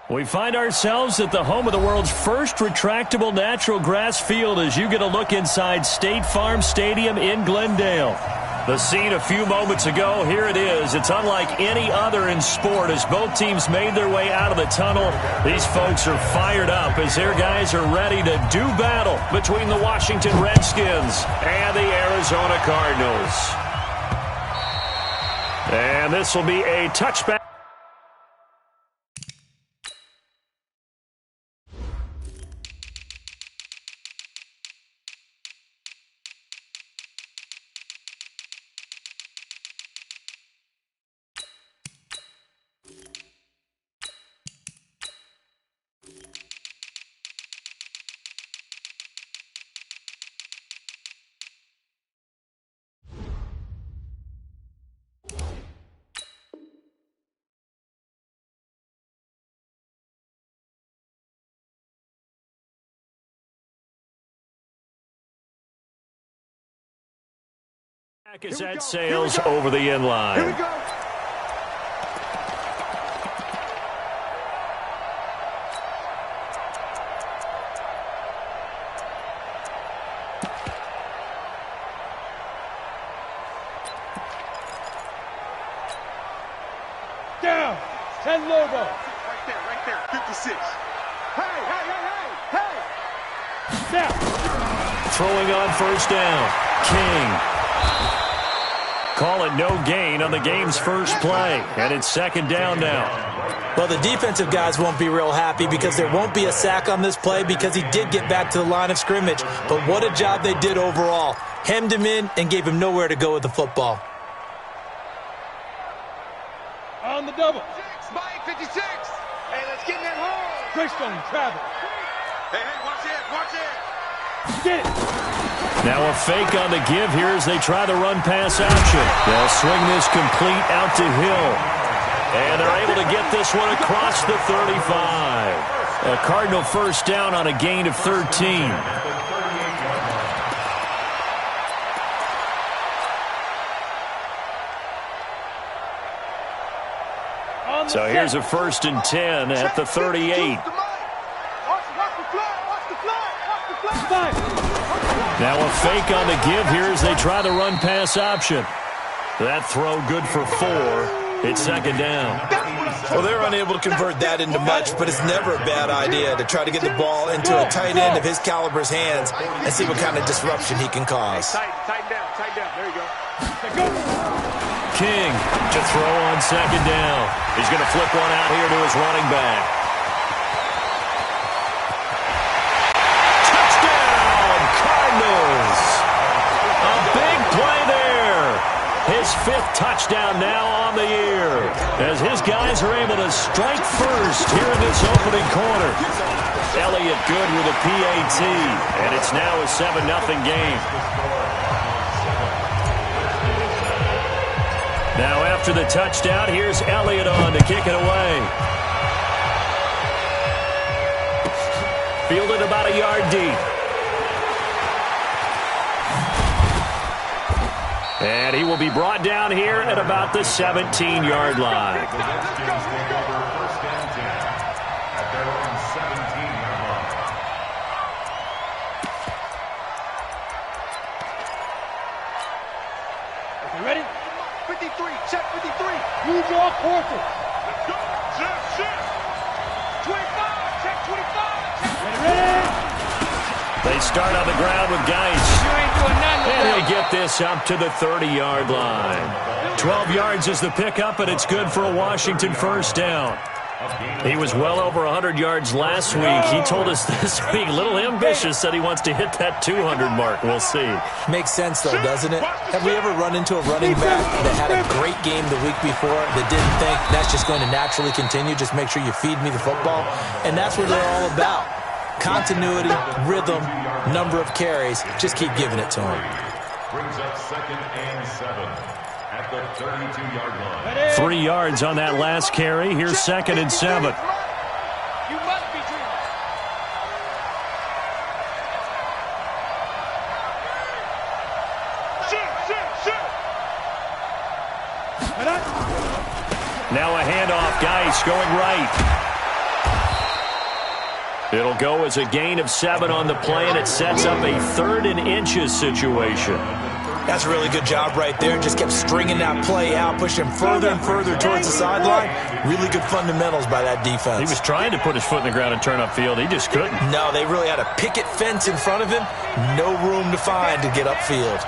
We find ourselves at the home of the world's first retractable natural grass field as you get a look inside State Farm Stadium in Glendale. The scene a few moments ago, here it is. It's unlike any other in sport as both teams made their way out of the tunnel. These folks are fired up as their guys are ready to do battle between the Washington Redskins and the Arizona Cardinals. And this will be a touchback. Is that sails over the end line. Here we go. Down. 10 logo. Right there. 56. Hey. Down. Throwing on first down. King. Call it no gain on the game's first play, and it's second down now. Well, the defensive guys won't be real happy because there won't be a sack on this play because he did get back to the line of scrimmage. But what a job they did overall. Hemmed him in and gave him nowhere to go with the football. On the double. Mike 56. Hey, let's get in that hole. Greystone travel. Hey, watch it. Get it. Now a fake on the give here as they try the run-pass option. They'll swing this complete out to Hill. And they're able to get this one across the 35. A Cardinal first down on a gain of 13. So here's a 1st and 10 at the 38. Now a fake on the give here as they try the run-pass option. That throw good for 4. It's second down. Well, they're unable to convert that into much, but it's never a bad idea to try to get the ball into a tight end of his caliber's hands and see what kind of disruption he can cause. Tighten down. There you go. King to throw on second down. He's going to flip one out here to his running back. Touchdown, Cardinals! A big play there. His 5th touchdown now on the year as his guys are able to strike first here in this opening quarter. Elliott good with a PAT, and it's now a 7-0 game. Now after the touchdown, here's Elliott on to kick it away. Fielded about a yard deep. And he will be brought down here at about the 17-yard line. You ready? 53. Check 53. Use your quarter. Let's go. Check. 25. Check 25. Ready? They start on the ground with Geis. And he'll get this up to the 30-yard line. 12 yards is the pickup, and it's good for a Washington first down. He was well over 100 yards last week. He told us this week, a little ambitious, that he wants to hit that 200 mark. We'll see. Makes sense, though, doesn't it? Have we ever run into a running back that had a great game the week before that didn't think that's just going to naturally continue? Just make sure you feed me the football. And that's what they're all about. Continuity, rhythm, number of carries. Just keep giving it to him. Brings up 2nd and 7 at the 32-yard line. 3 yards on that last carry. Here's 2nd and 7. You must be dreaming. Shoot. Now a handoff. Geis going right. It'll go as a gain of 7 on the play, and it sets up a 3rd and inches situation. That's a really good job right there. Just kept stringing that play out, pushing further and further towards the sideline. Really good fundamentals by that defense. He was trying to put his foot in the ground and turn upfield. He just couldn't. No, they really had a picket fence in front of him. No room to find to get upfield.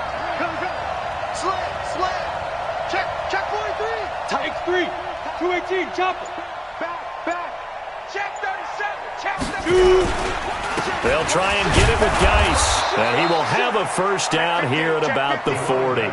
Slant. Check 43. Take 3. 218, chopper. Back. Check 37. Check 37. They'll try and get it with Geis. And he will have a first down here at about the 40.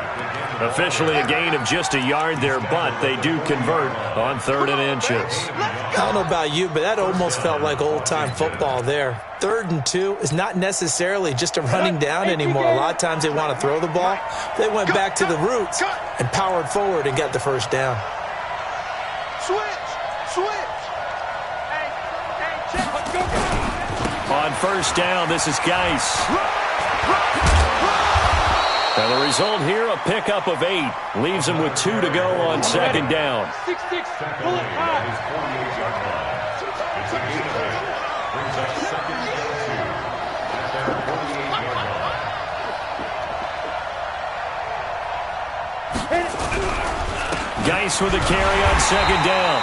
Officially a gain of just a yard there, but they do convert on 3rd and inches. I don't know about you, but that almost felt like old-time football there. 3rd and 2 is not necessarily just a running down anymore. A lot of times they want to throw the ball. They went back to the roots and powered forward and got the first down. Switch. Hey, check. Let's go. On first down, this is Geis. And the result here, a pickup of 8. Leaves him with 2 to go on 2nd down. 6-6, pull it high. Geis with a carry on 2nd down.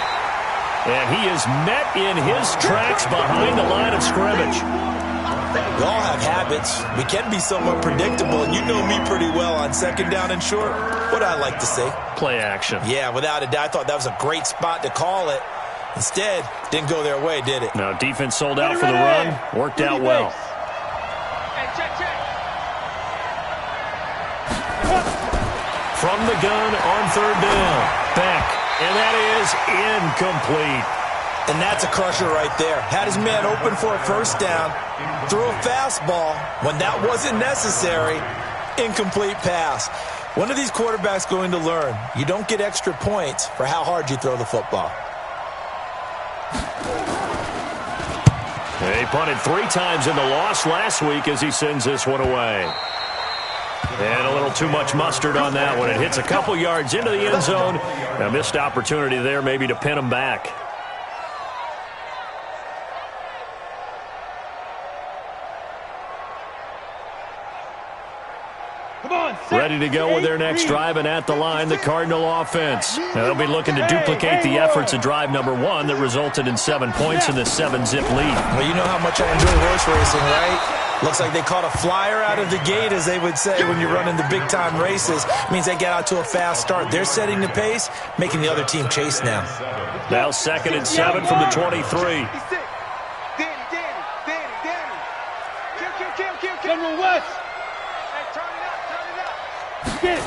And he is met in his tracks behind the line of scrimmage. We all have habits. We can be somewhat predictable, and you know me pretty well on 2nd down and short. What I like to say? Play action. Yeah, without a doubt. I thought that was a great spot to call it. Instead, didn't go their way, did it? No, defense sold out for the run. Worked out well. Hey, check. From the gun on 3rd down. Back. And that is incomplete. And that's a crusher right there. Had his man open for a first down. Threw a fastball when that wasn't necessary. Incomplete pass. One of these quarterbacks going to learn. You don't get extra points for how hard you throw the football. He punted 3 times in the loss last week as he sends this one away. And a little too much mustard on that one. It hits a couple yards into the end zone. A missed opportunity there maybe to pin him back. Ready to go with their next drive, and at the line, the Cardinal offense. Now, they'll be looking to duplicate the efforts of drive number 1 that resulted in 7 points in this 7-zip lead. Well, you know how much I enjoy horse racing, right? Looks like they caught a flyer out of the gate, as they would say when you're running the big-time races. It means they get out to a fast start. They're setting the pace, making the other team chase now. Now 2nd and 7 from the 23. Danny. Kill. General West. Hey, turn it up. Get it.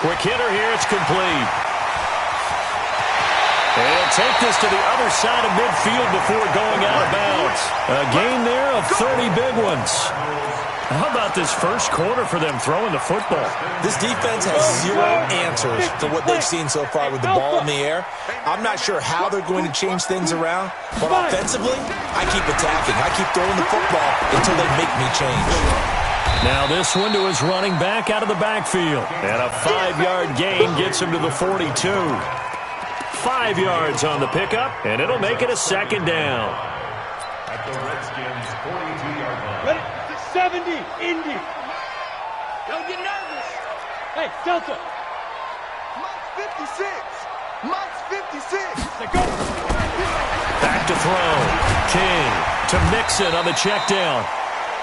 Quick hitter here, it's complete. And he'll take this to the other side of midfield before going out of bounds. A gain there of 30 big ones. How about this first quarter for them throwing the football? This defense has 0 answers for what they've seen so far with the ball in the air. I'm not sure how they're going to change things around, but offensively, I keep attacking. I keep throwing the football until they make me change. Now this one to his running back out of the backfield. And a 5-yard gain gets him to the 42. 5 yards on the pickup, and it'll make it a 2nd down. At the Redskins' 42-yard line. Ready? 70, Indy. Don't get nervous. Hey, Delta. Mike's 56. Let's go. Back to throw. King to Mixon on the check down.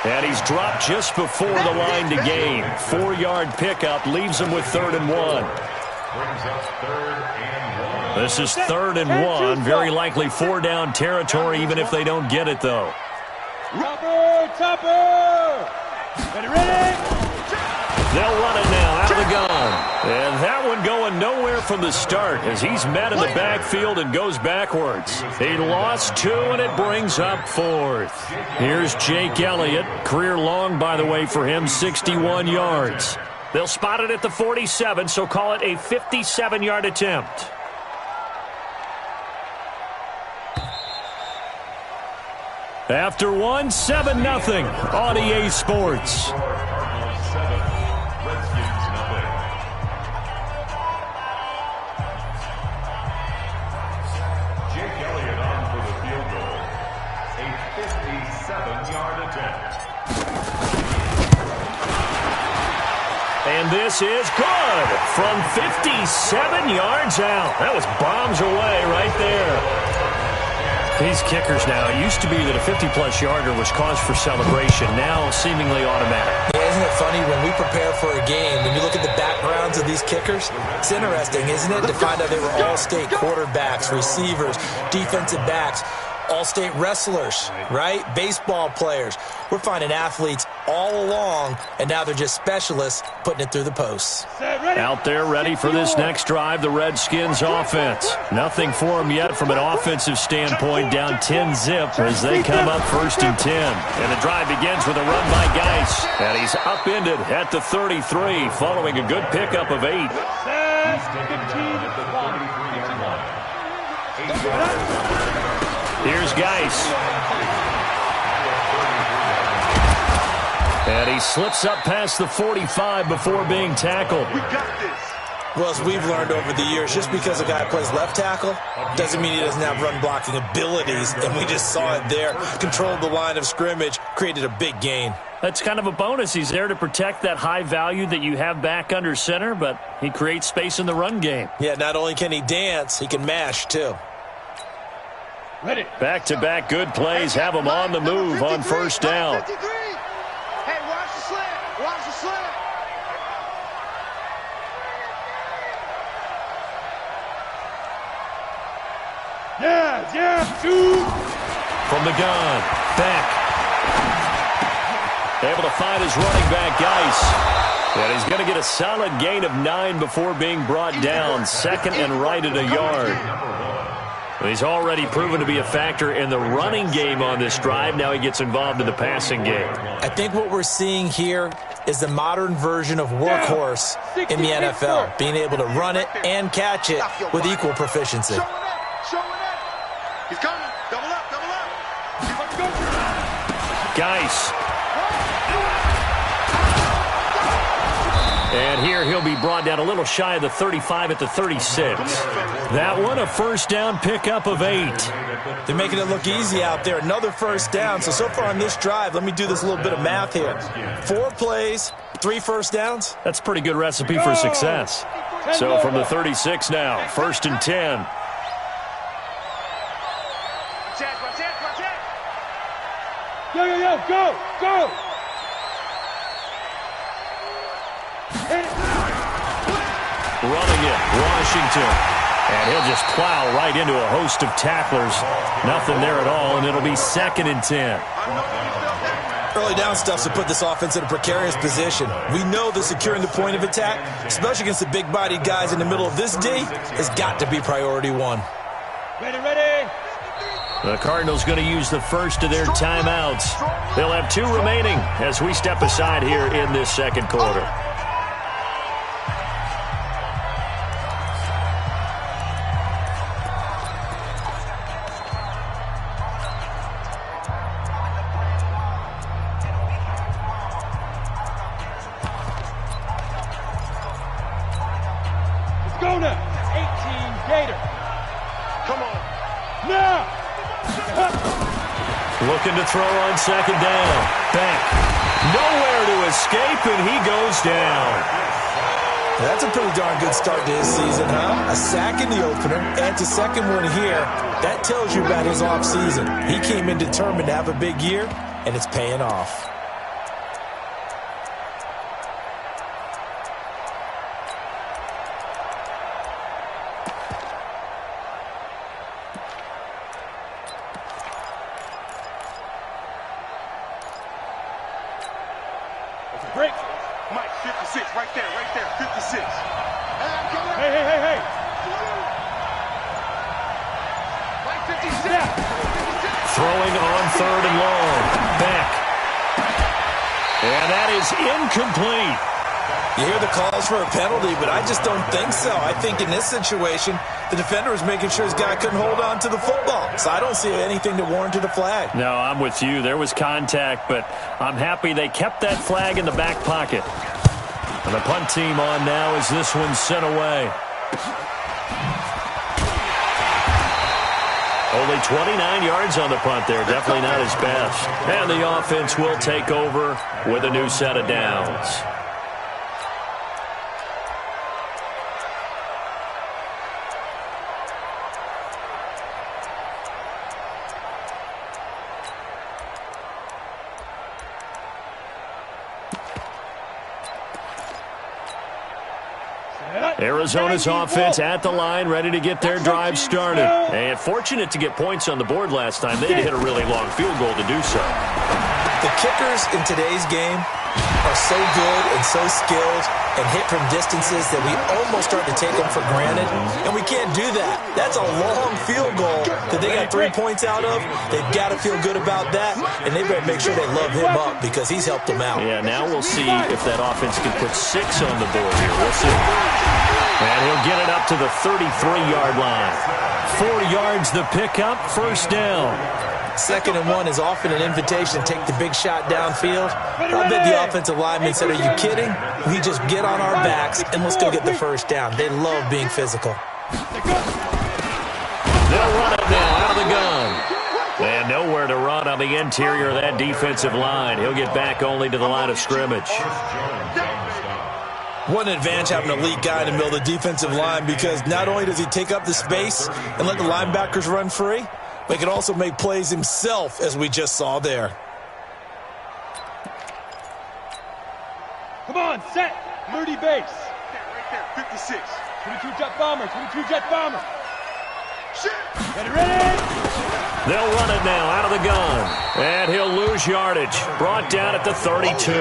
And he's dropped just before the line to gain. 4-yard pickup leaves him with 3rd and 1. Brings up 3rd and 1. This is 3rd and 1. Very likely 4-down territory, even if they don't get it, though. Topper. Ready? They'll run it now out of the gun. And that one going nowhere from the start as he's met in the backfield and goes backwards. He lost 2, and it brings up 4th. Here's Jake Elliott. Career long, by the way, for him, 61 yards. They'll spot it at the 47, so call it a 57-yard attempt. After 1, 7-0 on EA Sports. 57-yard attempt. And this is good from 57 yards out. That was bombs away right there. These kickers now, it used to be that a 50-plus yarder was cause for celebration. Now seemingly automatic. Yeah, isn't it funny when we prepare for a game, when you look at the backgrounds of these kickers, it's interesting, isn't it, to find out they were all-state quarterbacks, receivers, defensive backs, all-state wrestlers, right? Baseball players. We're finding athletes all along, and now they're just specialists putting it through the posts. Out there ready for this next drive, the Redskins offense. Nothing for them yet from an offensive standpoint, down 10-zip as they come up 1st and 10. And the drive begins with a run by Geis. And he's upended at the 33 following a good pickup of 8. He's taken down at the 33-yard line. Here's Geis. And he slips up past the 45 before being tackled. We got this. Well, as we've learned over the years, just because a guy plays left tackle doesn't mean he doesn't have run-blocking abilities, and we just saw it there. Controlled the line of scrimmage, created a big gain. That's kind of a bonus. He's there to protect that high value that you have back under center, but he creates space in the run game. Yeah, not only can he dance, he can mash, too. Ready. Back-to-back good plays have him on the move on 1st down. 53. Hey, watch the slant. Watch the slant. Yeah, shoot. From the gun, back. Able to find his running back, Geis. And he's going to get a solid gain of 9 before being brought down. 2nd and right at a yard. He's already proven to be a factor in the running game on this drive. Now he gets involved in the passing game. I think what we're seeing here is the modern version of workhorse in the NFL, being able to run it and catch it with equal proficiency. Showing it. He's coming. Double up. He's about to go. Geis. And here he'll be brought down a little shy of the 35 at the 36. That one, a 1st down pickup of 8. They're making it look easy out there. Another 1st down. So far on this drive, let me do this little bit of math here. 4 plays, 3 1st downs. That's a pretty good recipe for success. So from the 36 now, 1st and 10. Watch it. Yo, go. Running it, Washington. And he'll just plow right into a host of tacklers. Nothing there at all, and it'll be 2nd and 10. Early down stuff to put this offense in a precarious position. We know that securing the point of attack, especially against the big-bodied guys in the middle of this D, has got to be priority 1. Ready. The Cardinals going to use the first of their timeouts. They'll have 2 remaining as we step aside here in this 2nd quarter. Go now. 18 Gator. Come on. Now. Looking to throw on 2nd down. Back. Nowhere to escape, and he goes down. That's a pretty darn good start to his season, huh? A sack in the opener, and a 2nd one here. That tells you about his offseason. He came in determined to have a big year, and it's paying off. Break. Mike, 56, right there, 56. Hey. Mike, 56. Yeah. Throwing on 3rd and long. Back. And that is incomplete. You hear the calls for a penalty, but I just don't think so. I think in this situation, the defender was making sure his guy couldn't hold on to the football. So I don't see anything to warrant a flag. No, I'm with you. There was contact, but I'm happy they kept that flag in the back pocket. And the punt team on now as this one's sent away. Only 29 yards on the punt there. Definitely not his best. And the offense will take over with a new set of downs. Arizona's offense at the line, ready to get their drive started. And fortunate to get points on the board last time. They had to hit a really long field goal to do so. The kickers in today's game are so good and so skilled and hit from distances that we almost start to take them for granted. And we can't do that. That's a long field goal that they got 3 points out of. They've got to feel good about that, and they better make sure they love him up because he's helped them out. Yeah, now we'll see if that offense can put 6 on the board here. We'll see. And he'll get it up to the 33-yard line. 4 yards the pickup, first down. 2nd and 1 is often an invitation to take the big shot downfield. I bet the offensive lineman said, are you kidding? We just get on our backs and let's go get the first down. They love being physical. They'll run it now out of the gun. And nowhere to run on the interior of that defensive line. He'll get back only to the line of scrimmage. What an advantage having an elite guy in the middle of the defensive line, because not only does he take up the space and let the linebackers run free, but he can also make plays himself, as we just saw there. Come on, set. Moody base. Right there, 56. 22 jet bomber, 22 jet bomber. Ready. They'll run it now out of the gun. And he'll lose yardage. Brought down at the 32.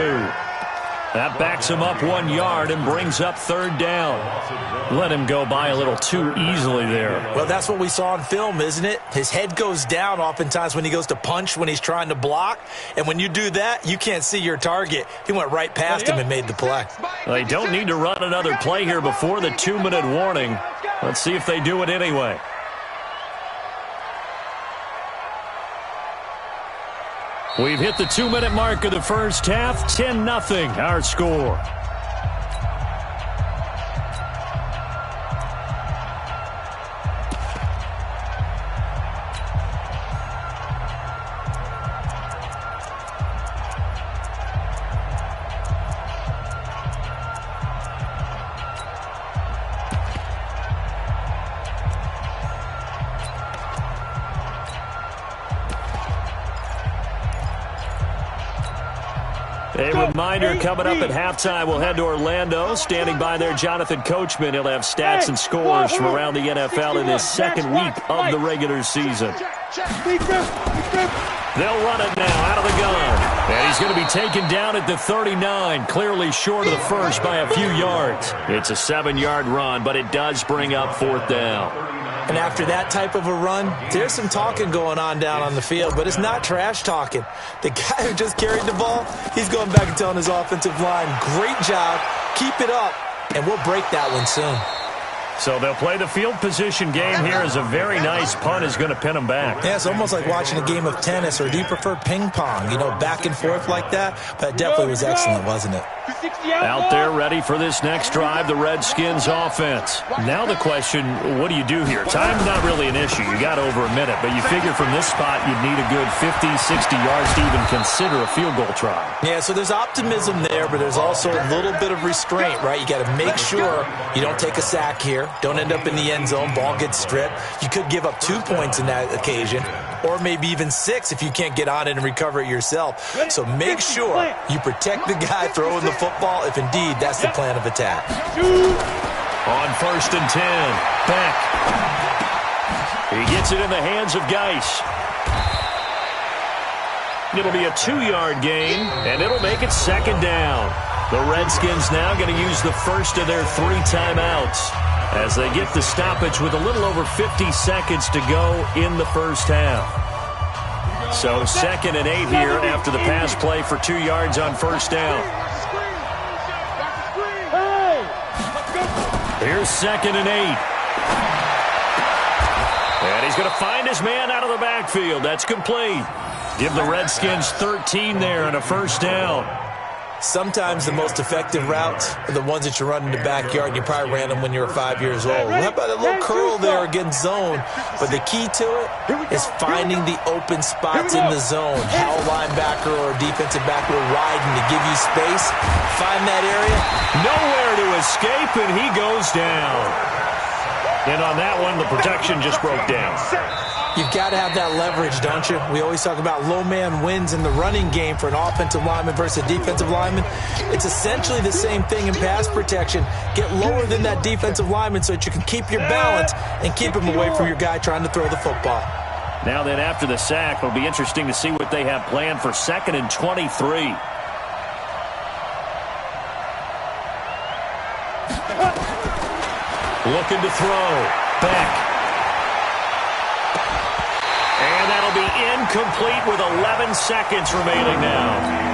That backs him up 1 yard and brings up 3rd down. Let him go by a little too easily there. Well, that's what we saw in film, isn't it? His head goes down oftentimes when he goes to punch, when he's trying to block. And when you do that, you can't see your target. He went right past him and made the play. They don't need to run another play here before the 2-minute warning. Let's see if they do it anyway. We've hit the 2-minute mark of the first half. 10-0 our score. A reminder coming up at halftime, we'll head to Orlando. Standing by there, Jonathan Coachman. He'll have stats and scores from around the NFL in this second week of the regular season. They'll run it now out of the gun. And he's going to be taken down at the 39, clearly short of the first by a few yards. It's a 7-yard run, but it does bring up 4th down. And after that type of a run, there's some talking going on down on the field, but it's not trash talking. The guy who just carried the ball, he's going back and telling his offensive line, great job, keep it up, and we'll break that one soon. So they'll play the field position game here as a very nice punt is going to pin them back. Yeah, it's almost like watching a game of tennis, or do you prefer ping pong? You know, back and forth like that? But it definitely was excellent, wasn't it? Out there ready for this next drive, the Redskins offense. Now the question, what do you do here? Time's not really an issue. You got over a minute, but you figure from this spot you'd need a good 50, 60 yards to even consider a field goal try. Yeah, so there's optimism there, but there's also a little bit of restraint, right? You got to make sure you don't take a sack here. Don't end up in the end zone. Ball gets stripped. You could give up 2 points in that occasion, or maybe even 6 if you can't get on it and recover it yourself. So make sure you protect the guy throwing the football if indeed that's the plan of attack. On 1st and 10, Beck. He gets it in the hands of Geis. It'll be a 2-yard gain, and it'll make it 2nd down. The Redskins now going to use the first of their 3 timeouts as they get the stoppage with a little over 50 seconds to go in the first half. So 2nd and 8 here after the pass play for 2 yards on 1st down. Here's 2nd and 8. And he's going to find his man out of the backfield. That's complete. Give the Redskins 13 there and a 1st down. Sometimes the most effective routes are the ones that you run in the backyard. You probably ran them when you were 5 years old. How about a little curl there against zone? But the key to it is finding the open spots in the zone. How a linebacker or a defensive back will widen to give you space. Find that area. Nowhere to escape, and he goes down. And on that one, the protection just broke down. You've got to have that leverage, don't you? We always talk about low man wins in the running game for an offensive lineman versus a defensive lineman. It's essentially the same thing in pass protection. Get lower than that defensive lineman so that you can keep your balance and keep him away from your guy trying to throw the football. Now then, after the sack, it'll be interesting to see what they have planned for 2nd and 23. Looking to throw. Back. And that'll be incomplete with 11 seconds remaining now.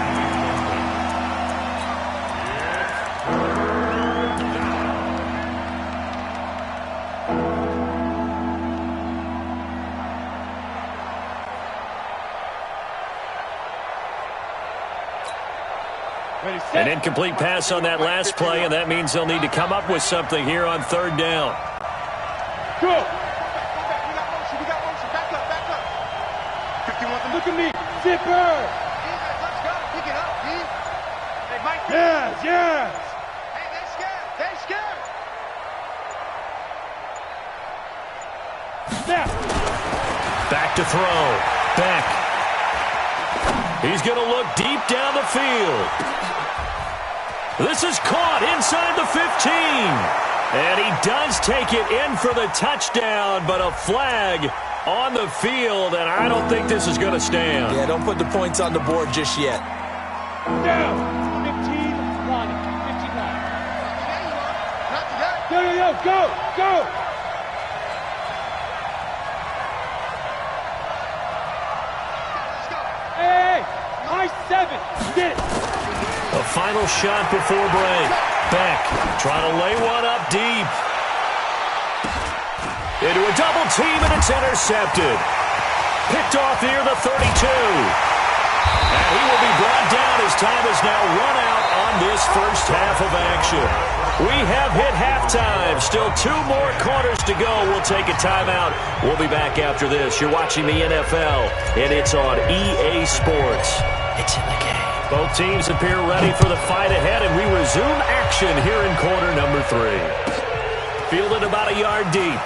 An incomplete pass on that last play, and that means they'll need to come up with something here on 3rd down. Go! Look at me, zipper! Let's go. Pick it up, D. Hey, Mike. Yes, yes! Hey, they scared. They scared. Snap! Back to throw. Back. He's going to look deep down the field. This is caught inside the 15. And he does take it in for the touchdown, but a flag on the field, and I don't think this is going to stand. Yeah, don't put the points on the board just yet. Down. 15 line. 15 line. Not today. Yo, go, go! Let's go. Hey, high 7. Get it. A final shot before break. Beck trying to lay one up deep. Into a double team, and it's intercepted. Picked off near the 32. And he will be brought down as time is now run out on this first half of action. We have hit halftime. Still 2 more quarters to go. We'll take a timeout. We'll be back after this. You're watching the NFL, and it's on EA Sports. It's in the game. Both teams appear ready for the fight ahead, and we resume action here in quarter number 3. Fielded about a yard deep.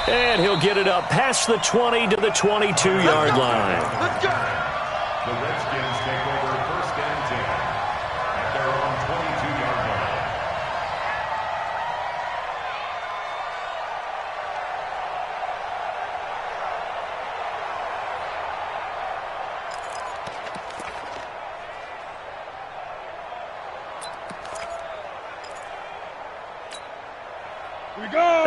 And he'll get it up past the 20 to the 22-yard line. Let's go. The Redskins take over 1st and 10 at their own 22-yard line.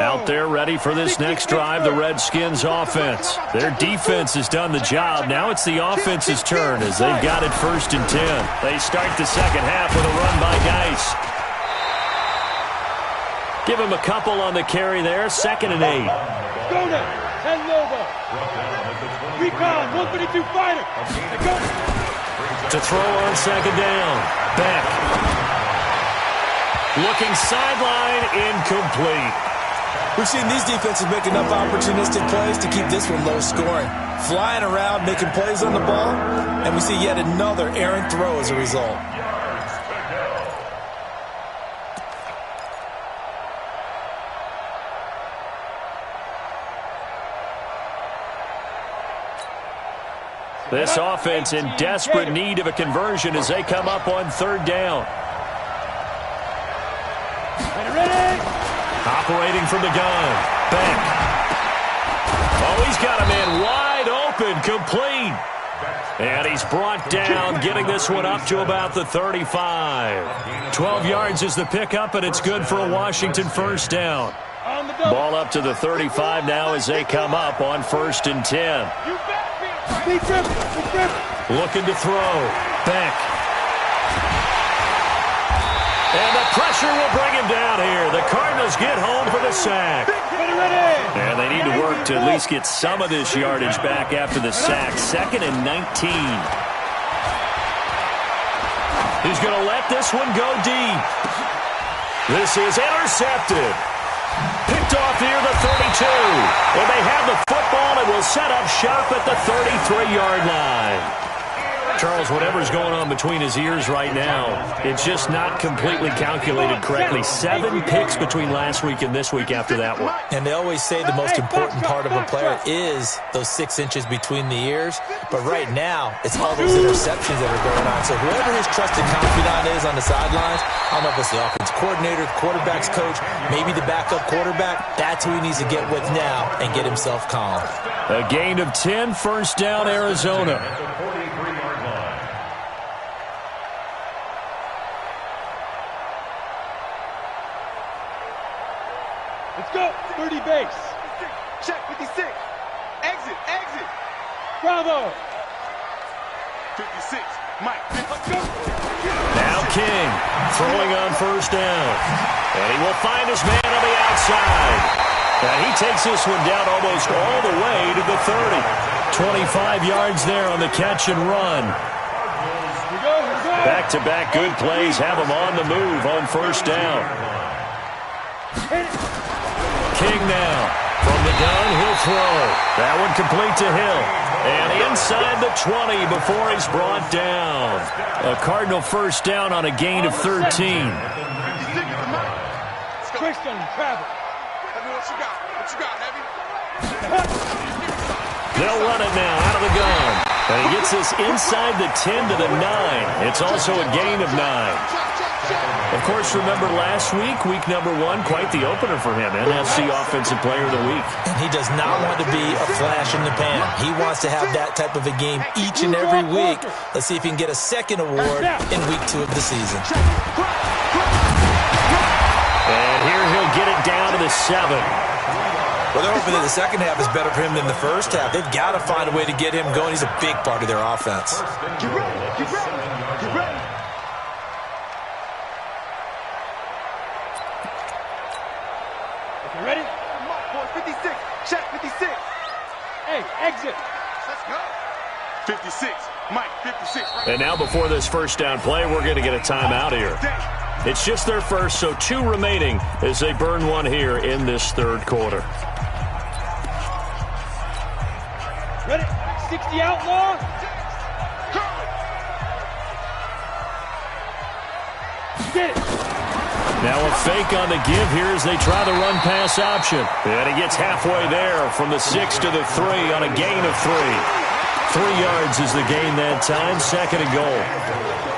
Out there ready for this next drive, the Redskins offense. Their defense has done the job. Now it's the offense's turn as they've got it 1st and 10. They start the second half with a run by Geis. Give him a couple on the carry there, 2nd and 8. Go now. 10 logo. Recon, 132 fighter. Go. To throw on 2nd down. Beck. Looking sideline, incomplete. We've seen these defenses make enough opportunistic plays to keep this one low scoring. Flying around, making plays on the ball, and we see yet another errant throw as a result. This offense in desperate need of a conversion as they come up on 3rd down. Ready? Operating from the gun. Beck. Oh, he's got a man wide open, complete. And he's brought down, getting this one up to about the 35. 12 yards is the pickup, and it's good for a Washington 1st down. Ball up to the 35 now as they come up on 1st and 10. Looking to throw. Beck. And the pressure will bring him down here. The Cardinals get home for the sack. And they need to work to at least get some of this yardage back after the sack. 2nd and 19. He's going to let this one go deep. This is intercepted. Picked off near the 32. And they have the football and will set up shop at the 33-yard line. Charles, whatever's going on between his ears right now, it's just not completely calculated correctly. 7 picks between last week and this week after that one. And they always say the most important part of a player is those 6 inches between the ears. But right now, it's all those interceptions that are going on. So whoever his trusted confidant is on the sidelines, I don't know if it's the offense coordinator, the quarterback's coach, maybe the backup quarterback, that's who he needs to get with now and get himself calm. A gain of 10, first down, Arizona. Let's go. 30 base. Check 56. Exit. Bravo. 56. Mike. Let's go. Now King throwing on first down. And he will find his man on the outside. And he takes this one down almost all the way to the 30. 25 yards there on the catch and run. Here we go. Back-to-back good plays have him on the move on first down. King now from the gun, he'll throw. That one complete to Hill. And inside the 20 before he's brought down. A Cardinal first down on a gain of 13. Christian, travel. What you got, Heavy? They'll run it now out of the gun. And he gets this inside the 10 to the 9. It's also a gain of 9. Of course, remember last week, week number 1, quite the opener for him. NFC Offensive Player of the Week. And he does not want to be a flash in the pan. He wants to have that type of a game each and every week. Let's see if he can get a second award in week 2 of the season. And here he'll get it down to the 7. Well, they're hoping that the second half is better for him than the first half. They've got to find a way to get him going. He's a big part of their offense. Get ready. You ready? Boy, 56. Check 56. Hey, exit. Let's go. 56. Mike, 56. Right. And now before this first down play, we're going to get a timeout here. It's just their first, so 2 remaining as they burn one here in this third quarter. Ready? 60 outlaw. Get it. Now a fake on the give here as they try the run-pass option. And he gets halfway there from the 6 to the 3 on a gain of 3. 3 yards is the gain that time, second and goal.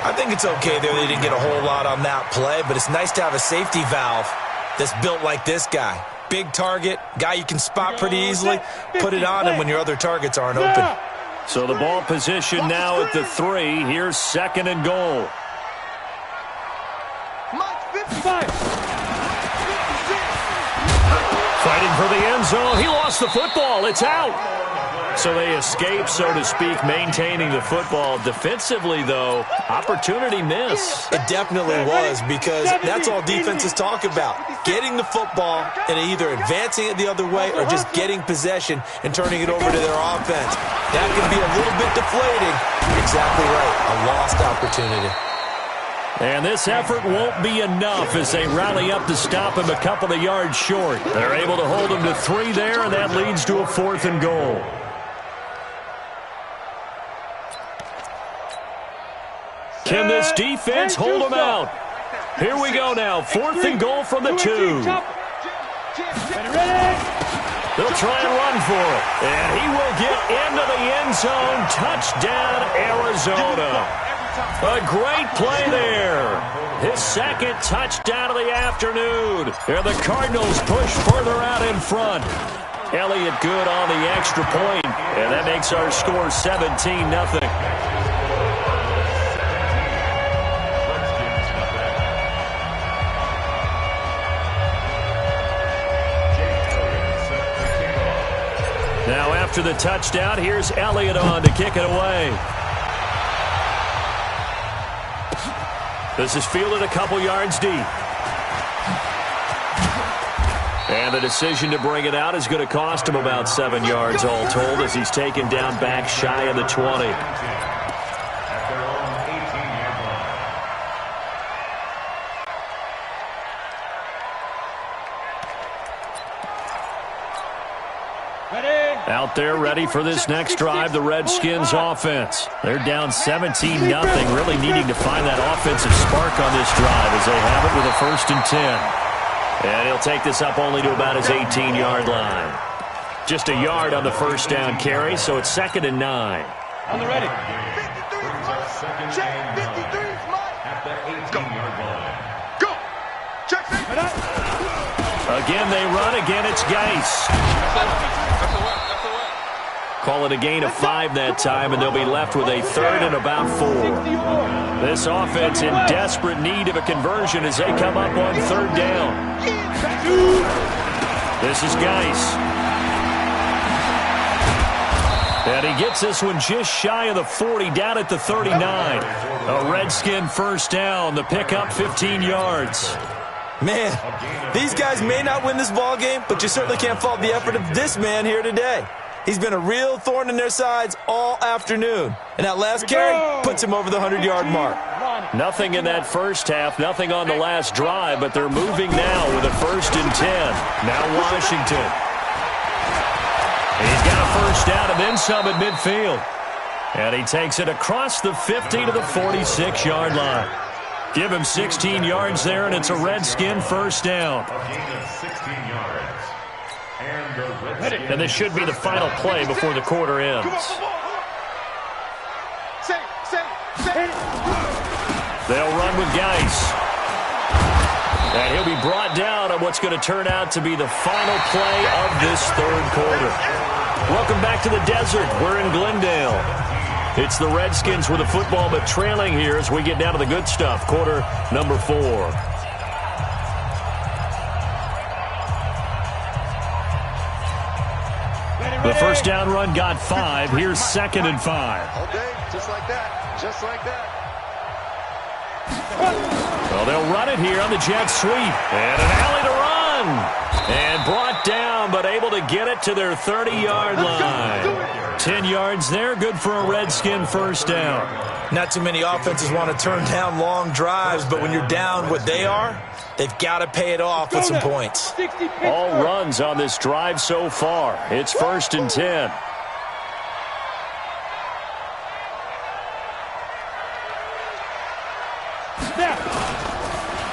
I think it's okay there. They didn't get a whole lot on that play, but it's nice to have a safety valve that's built like this guy. Big target, guy you can spot pretty easily. Put it on him when your other targets aren't open. So the ball position now at the 3. Here's second and goal. Fighting for the end zone. He lost the football. It's out. So they escape, so to speak, maintaining the football. Defensively, though, opportunity miss. It definitely was, because that's all defenses talk about. Getting the football and either advancing it the other way or just getting possession and turning it over to their offense. That can be a little bit deflating. Exactly right. A lost opportunity. And this effort won't be enough as they rally up to stop him a couple of yards short. They're able to hold him to 3 there, and that leads to a 4th and goal. Can this defense hold him out? Here we go now. 4th and goal from the 2. They'll try and run for it. And he will get into the end zone. Touchdown, Arizona. A great play there. His second touchdown of the afternoon. And the Cardinals push further out in front. Elliott good on the extra point. And that makes our score 17-0. Now after the touchdown, here's Elliott on to kick it away. This is fielded a couple yards deep. And the decision to bring it out is going to cost him about 7 yards all told as he's taken down back shy of the 20. Out there ready for this next drive, the Redskins offense. They're down 17-0, really needing to find that offensive spark on this drive as they have it with a 1st and 10. And he'll take this up only to about his 18-yard line. Just a yard on the 1st down carry, so it's 2nd and 9. On the ready. 53, check 53, at the 18-yard line. go. Check 53. Again, they run. Again, it's Geis. Call it a gain of 5 that time, and they'll be left with a 3rd and about 4. This offense in desperate need of a conversion as they come up on 3rd down. This is Geis. And he gets this one just shy of the 40, down at the 39. A Redskin 1st down. The pickup 15 yards. Man, these guys may not win this ball game, but you certainly can't fault the effort of this man here today. He's been a real thorn in their sides all afternoon. And that last carry puts him over the 100-yard mark. Nothing in that first half, nothing on the last drive, but they're moving now with a 1st and 10. Now Washington. He's got a 1st down and then some at midfield. And he takes it across the 50 to the 46-yard line. Give him 16 yards there, and it's a Redskin 1st down. A gain of 16 yards. And this should be the final play before the quarter ends. They'll run with Geis. And he'll be brought down on what's going to turn out to be the final play of this 3rd quarter. Welcome back to the desert. We're in Glendale. It's the Redskins with the football, but trailing here as we get down to the good stuff. Quarter number 4. The 1st down run got 5. Here's 2nd and 5. All day, just like that. Just like that. Well, they'll run it here on the jet sweep. And an alley to run. And brought down, but able to get it to their 30-yard line. 10 yards there, good for a Redskin 1st down. Not too many offenses want to turn down long drives, but when you're down what they are, they've got to pay it off with some points. All runs on this drive so far. It's 1st and 10.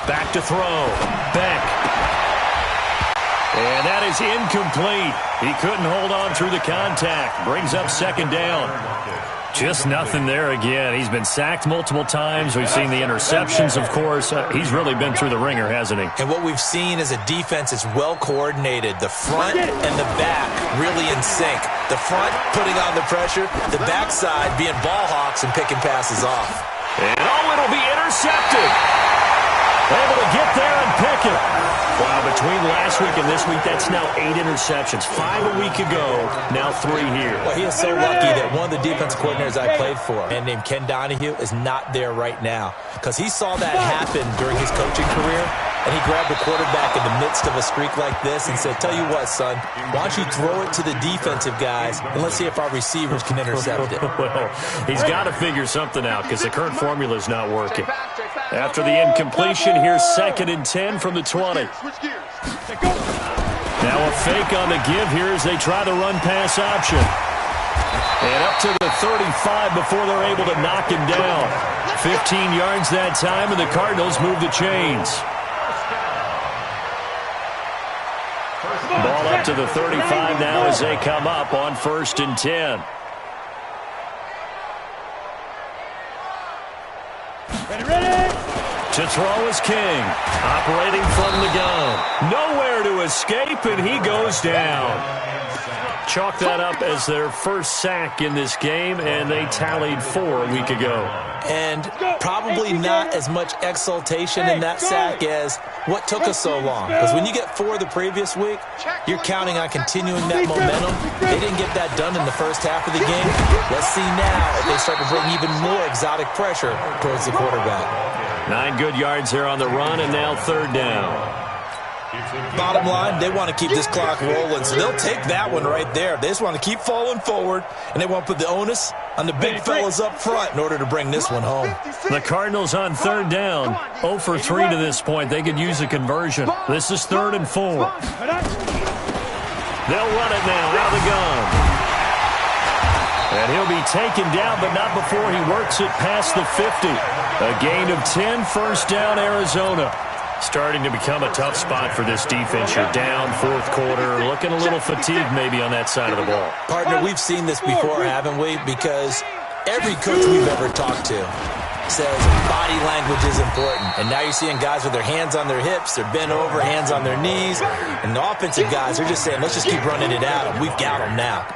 Back to throw. Beck. And that is incomplete. He couldn't hold on through the contact. Brings up 2nd down. Just nothing there again. He's been sacked multiple times. We've seen the interceptions, of course. He's really been through the ringer, hasn't he? And what we've seen is a defense that's well coordinated. The front and the back really in sync. The front putting on the pressure. The backside being ball hawks and picking passes off. And it'll be intercepted. Able to get there and pick it. Wow, between last week and this week, that's now 8 interceptions. 5 a week ago, now 3 here. Well, he is so lucky that one of the defensive coordinators I played for, a man named Ken Donahue, is not there right now. Because he saw that happen during his coaching career, and he grabbed the quarterback in the midst of a streak like this and said, tell you what, son, why don't you throw it to the defensive guys, and let's see if our receivers can intercept it. Well, he's got to figure something out because the current formula is not working. After the incompletion, here's 2nd and 10 from the 20. Now a fake on the give here as they try the run-pass option. And up to the 35 before they're able to knock him down. 15 yards that time, and the Cardinals move the chains. Ball up to the 35 now as they come up on 1st and 10. To throw is King, operating from the gun. Nowhere to escape, and he goes down. Chalk that up as their first sack in this game, and they tallied 4 a week ago. And probably not as much exultation in that sack as what took us so long. Because when you get 4 the previous week, you're counting on continuing that momentum. They didn't get that done in the first half of the game. Let's see now if they start to bring even more exotic pressure towards the quarterback. 9 good yards here on the run, and now 3rd down. Bottom line, they want to keep this clock rolling, so they'll take that one right there. They just want to keep falling forward, and they want to put the onus on the big fellas up front in order to bring this one home. The Cardinals on 3rd down, 0 for 3 to this point. They could use a conversion. This is 3rd and 4. They'll run it now out of the gun. And he'll be taken down, but not before he works it past the 50. A gain of 10, first down, Arizona. Starting to become a tough spot for this defense. You're down fourth quarter, looking a little fatigued maybe on that side of the ball. Partner, we've seen this before, haven't we? Because every coach we've ever talked to says body language is important. And now you're seeing guys with their hands on their hips, they're bent over, hands on their knees. And the offensive guys are just saying, let's just keep running it at them. We've got them now.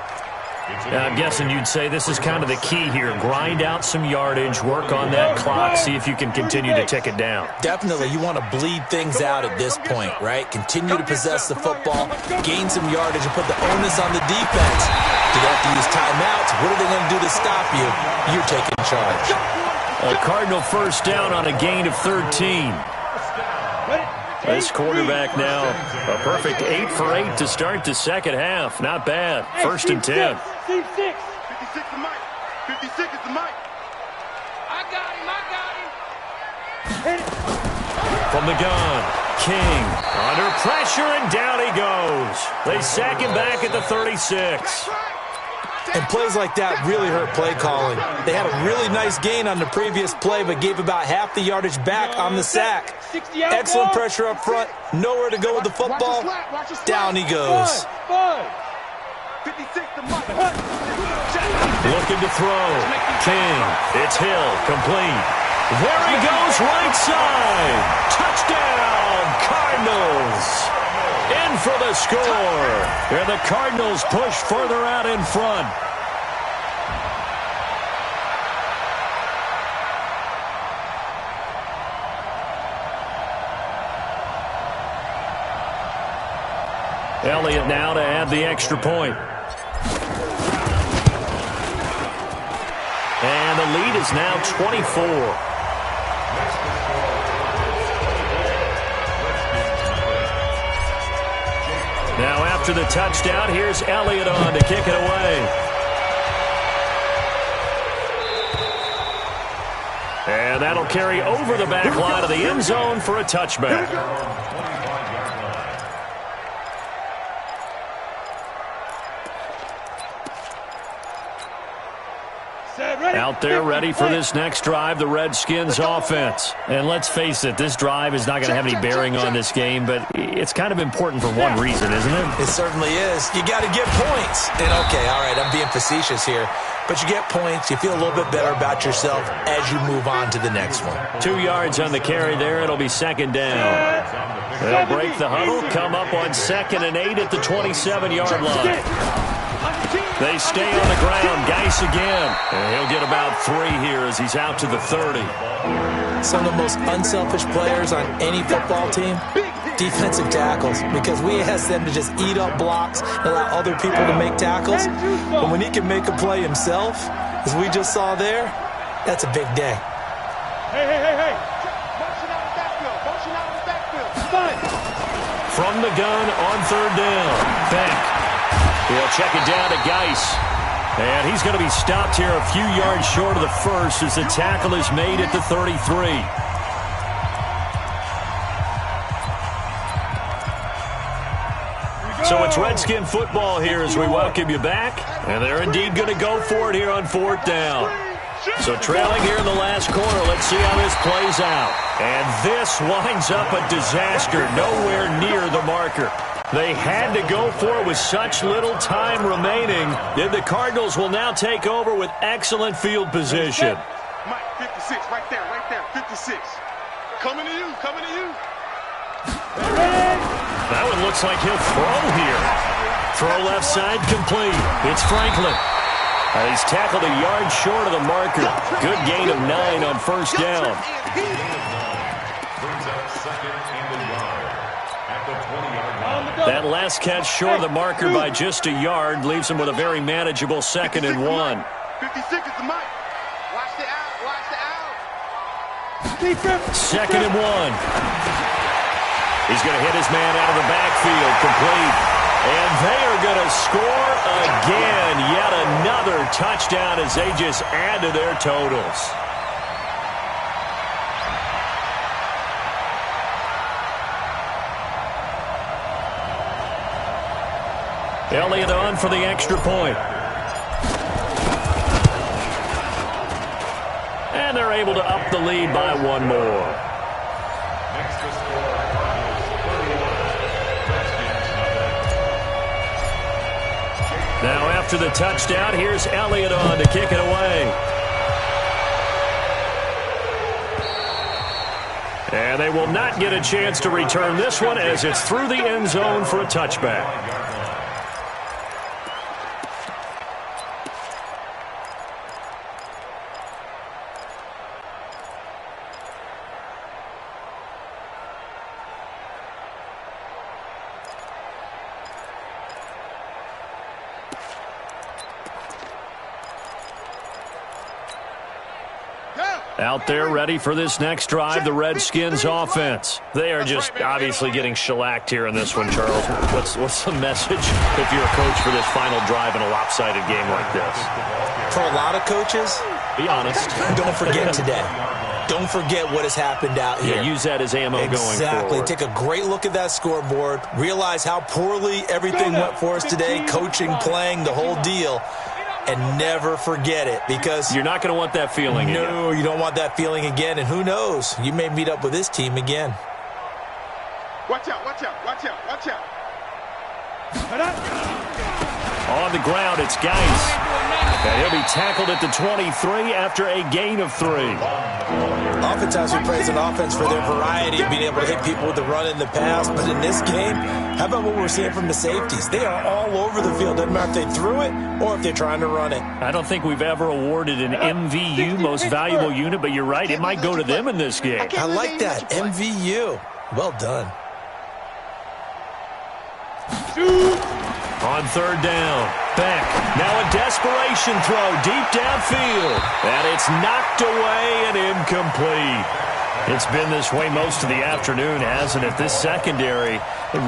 I'm guessing you'd say this is kind of the key here. Grind out some yardage, work on that clock, see if you can continue to tick it down. Definitely. You want to bleed things out at this point, right? Continue to possess the football, gain some yardage, and put the onus on the defense. Do they have to use timeouts? What are they going to do to stop you? You're taking charge. A Cardinal first down on a gain of 13. This quarterback now, a perfect 8 for 8 to start the second half. Not bad. First and 10. 56 is Mike. 56 is the Mike. I got him. From the gun, King under pressure, and down he goes. They sack him back at the 36. And plays like that really hurt play calling. They had a really nice gain on the previous play, but gave about half the yardage back on the sack. Excellent pressure up front. Nowhere to go with the football. Down he goes. Looking to throw. King. It's Hill. Complete. There he goes, right side. Touchdown, Cardinals. In for the score. And the Cardinals push further out in front. Elliott now to add the extra point. And the lead is now 24. Now after the touchdown, here's Elliott on to kick it away. And that'll carry over the back line of the end zone for a touchback. Out there ready for this next drive, the Redskins offense. And let's face it, this drive is not going to have any bearing on this game, but it's kind of important for one reason, isn't it? It certainly is. You got to get points. And okay, all right, I'm being facetious here, but you get points, you feel a little bit better about yourself as you move on to the next one. 2 yards on the carry there. It'll be second down. They'll break the huddle, come up on 2nd and 8 at the 27-yard line. They stay on the ground. Geis again. And he'll get about 3 here as he's out to the 30. Some of the most unselfish players on any football team, defensive tackles, because we ask them to just eat up blocks and allow other people to make tackles. But when he can make a play himself, as we just saw there, that's a big day. Hey. Motion out of the backfield. Motion out of the backfield. From the gun on 3rd down. Beck. He'll check it down to Geis. And he's going to be stopped here a few yards short of the first as the tackle is made at the 33. So it's Redskin football here as we welcome you back. And they're indeed going to go for it here on 4th down. So trailing here in the last quarter, let's see how this plays out. And this winds up a disaster, nowhere near the marker. They had to go for it with such little time remaining. Then the Cardinals will now take over with excellent field position. Mike, 56, right there, 56. Coming to you. That one looks like he'll throw here. Throw left side complete. It's Franklin. He's tackled a yard short of the marker. Good gain of 9 on 1st down. Brings up 2nd and 1 at the 20-yard line. That last catch short of the marker by just a yard leaves him with a very manageable 2nd and 1. 56 is the Mike. Watch the out. 2nd and 1. He's going to hit his man out of the backfield, complete. And they are going to score again. Yet another touchdown as they just add to their totals. Elliott on for the extra point. And they're able to up the lead by one more. Next to score, Cardinals 31, Redskins nothing. Now after the touchdown, here's Elliott on to kick it away. And they will not get a chance to return this one as it's through the end zone for a touchback. Out there ready for this next drive, the Redskins offense. They are just obviously getting shellacked here in this one, Charles. What's the message if you're a coach for this final drive in a lopsided game like this? For a lot of coaches, be honest. Don't forget today. Don't forget what has happened out here. Yeah, use that as ammo going forward. Exactly. Take a great look at that scoreboard. Realize how poorly everything went for us today, coaching, playing, the whole deal. And never forget it, because you're not going to want that feeling again. No, you don't want that feeling again. And who knows? You may meet up with this team again. Watch out, watch out, watch out, watch out. On the ground, it's Geis. And he'll be tackled at the 23 after a gain of 3. Oftentimes we praise an offense for their variety of being able to hit people with the run and the pass. But in this game, how about what we're seeing from the safeties? They are all over the field. Doesn't matter if they threw it or if they're trying to run it. I don't think we've ever awarded an MVU, most valuable unit, but you're right. It might go to them in this game. I like that. MVU. Well done. On third down, Beck. Now a desperation throw deep downfield. And it's knocked away and incomplete. It's been this way most of the afternoon, hasn't it? This secondary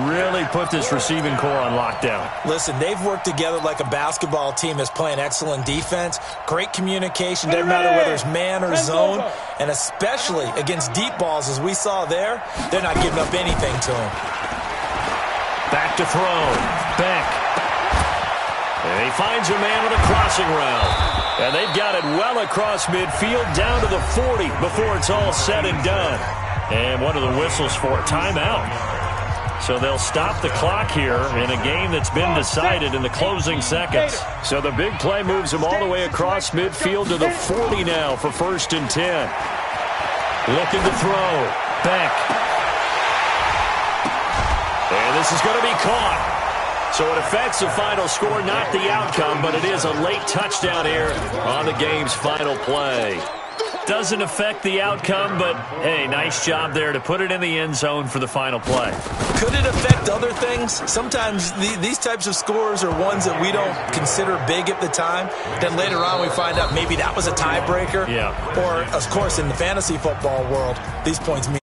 really put this receiving core on lockdown. Listen, they've worked together like a basketball team that's playing excellent defense. Great communication. Doesn't matter whether it's man or zone. And especially against deep balls, as we saw there, they're not giving up anything to them. Back to throw. Beck. And he finds a man with a crossing route. And they've got it well across midfield down to the 40 before it's all said and done. And what are the whistles for? Timeout. So they'll stop the clock here in a game that's been decided in the closing seconds. So the big play moves them all the way across midfield to the 40 now for 1st and 10. Looking to throw. Beck. And this is going to be caught. So it affects the final score, not the outcome, but it is a late touchdown here on the game's final play. Doesn't affect the outcome, but, hey, nice job there to put it in the end zone for the final play. Could it affect other things? Sometimes these types of scores are ones that we don't consider big at the time. Then later on we find out maybe that was a tiebreaker. Yeah. Or, of course, in the fantasy football world, these points mean